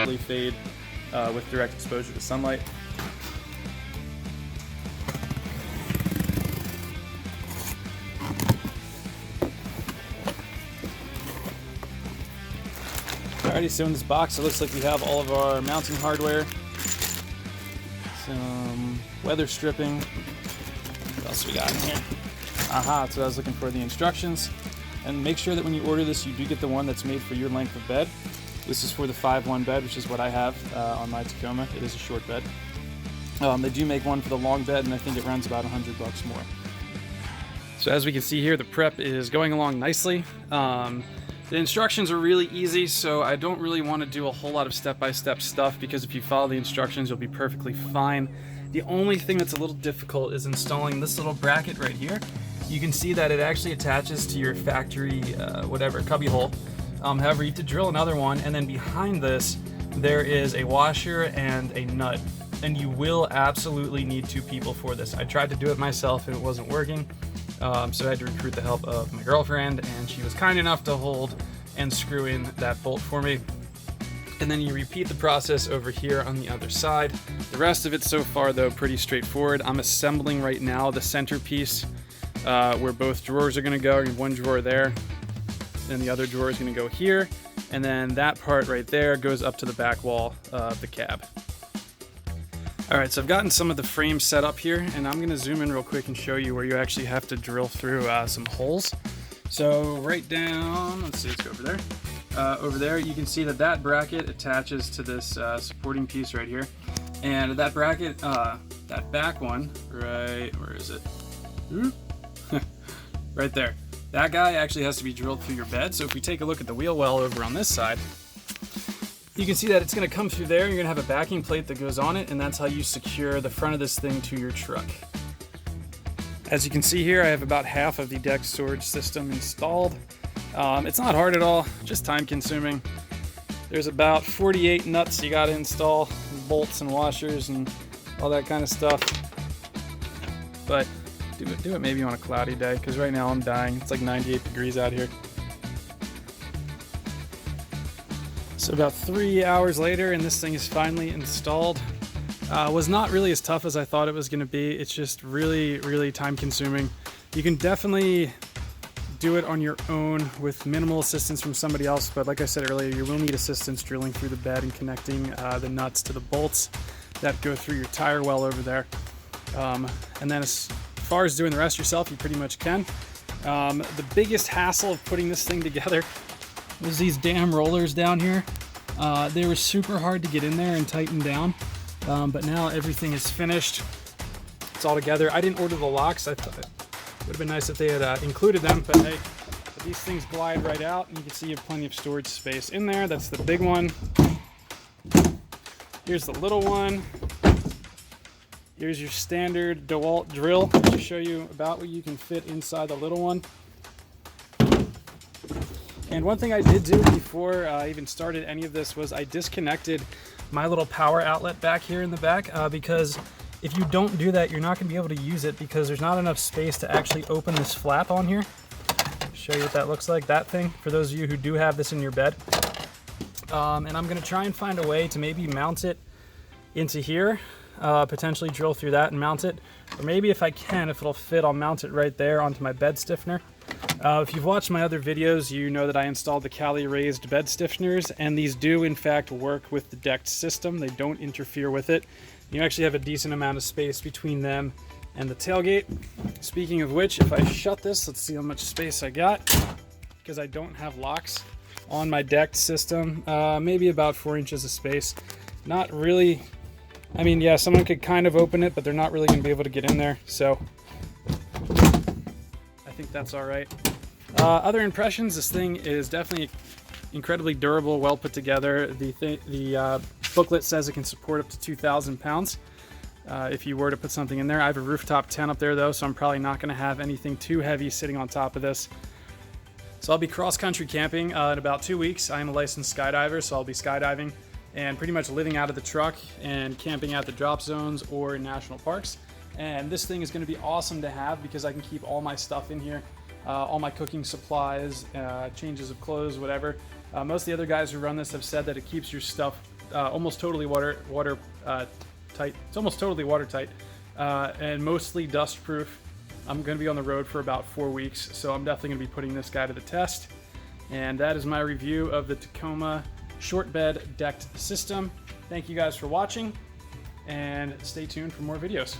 rapidly fade with direct exposure to sunlight. Alrighty, so in this box it looks like we have all of our mounting hardware, some weather stripping. What else we got in here? Aha, that's what I was looking for, the instructions. And make sure that when you order this, you do get the one that's made for your length of bed. This is for the 5'1" bed, which is what I have on my Tacoma. It is a short bed. They do make one for the long bed, and I think it runs about $100 more. So as we can see here, the prep is going along nicely. The instructions are really easy, so I don't really want to do a whole lot of step-by-step stuff, because if you follow the instructions, you'll be perfectly fine. The only thing that's a little difficult is installing this little bracket right here. You can see that it actually attaches to your factory, cubby hole. However, you have to drill another one, and then behind this, there is a washer and a nut. And you will absolutely need 2 people for this. I tried to do it myself and it wasn't working. So I had to recruit the help of my girlfriend, and she was kind enough to hold and screw in that bolt for me. And then you repeat the process over here on the other side. The rest of it so far, though, pretty straightforward. I'm assembling right now the centerpiece where both drawers are going to go. One drawer there, and the other drawer is going to go here. And then that part right there goes up to the back wall of the cab. Alright, so I've gotten some of the frames set up here, and I'm going to zoom in real quick and show you where you actually have to drill through some holes. So right down, let's see, let's go over there. Over there, you can see that that bracket attaches to this supporting piece right here. And that bracket, that back one, right, where is it? Right there. That guy actually has to be drilled through your bed. So if we take a look at the wheel well over on this side, you can see that it's going to come through there. You're going to have a backing plate that goes on it, and that's how you secure the front of this thing to your truck. As you can see here, I have about half of the deck storage system installed. It's not hard at all, just time consuming. There's about 48 nuts you got to install, bolts and washers and all that kind of stuff. But do it maybe on a cloudy day, because right now I'm dying. It's like 98 degrees out here. So about 3 hours later, and this thing is finally installed. Was not really as tough as I thought it was going to be. It's just really, really time consuming. You can definitely do it on your own with minimal assistance from somebody else, but like I said earlier, you will need assistance drilling through the bed and connecting the nuts to the bolts that go through your tire well over there. And then as far as doing the rest yourself, you pretty much can. The biggest hassle of putting this thing together was these damn rollers down here. They were super hard to get in there and tighten down, but now everything is finished. It's all together. I didn't order the locks. I thought it would have been nice if they had included them, but hey, these things glide right out, and you can see you have plenty of storage space in there. That's the big one. Here's the little one. Here's your standard DeWalt drill to show you about what you can fit inside the little one. And one thing I did do before I even started any of this was I disconnected my little power outlet back here in the back, because if you don't do that, you're not going to be able to use it, because there's not enough space to actually open this flap on here. I'll show you what that looks like, that thing, for those of you who do have this in your bed. And I'm going to try and find a way to maybe mount it into here, potentially drill through that and mount it. Or maybe if I can, if it'll fit, I'll mount it right there onto my bed stiffener. If you've watched my other videos, you know that I installed the Cali raised bed stiffeners, and these do in fact work with the decked system. They don't interfere with it. You actually have a decent amount of space between them and the tailgate. Speaking of which, if I shut this, let's see how much space I got, because I don't have locks on my decked system. Maybe about 4 inches of space. Not really, I mean, yeah, someone could kind of open it, but they're not really going to be able to get in there, so I think that's all right. Other impressions, this thing is definitely incredibly durable, well put together. The booklet says it can support up to 2,000 pounds if you were to put something in there. I have a rooftop tent up there though, so I'm probably not going to have anything too heavy sitting on top of this. So I'll be cross-country camping in about 2 weeks. I am a licensed skydiver, so I'll be skydiving and pretty much living out of the truck and camping at the drop zones or in national parks. And this thing is going to be awesome to have, because I can keep all my stuff in here, all my cooking supplies, changes of clothes, whatever. Most of the other guys who run this have said that it keeps your stuff almost totally watertight. It's almost totally watertight and mostly dust proof. I'm going to be on the road for about 4 weeks, so I'm definitely going to be putting this guy to the test. And that is my review of the Tacoma short bed decked system. Thank you guys for watching, and stay tuned for more videos.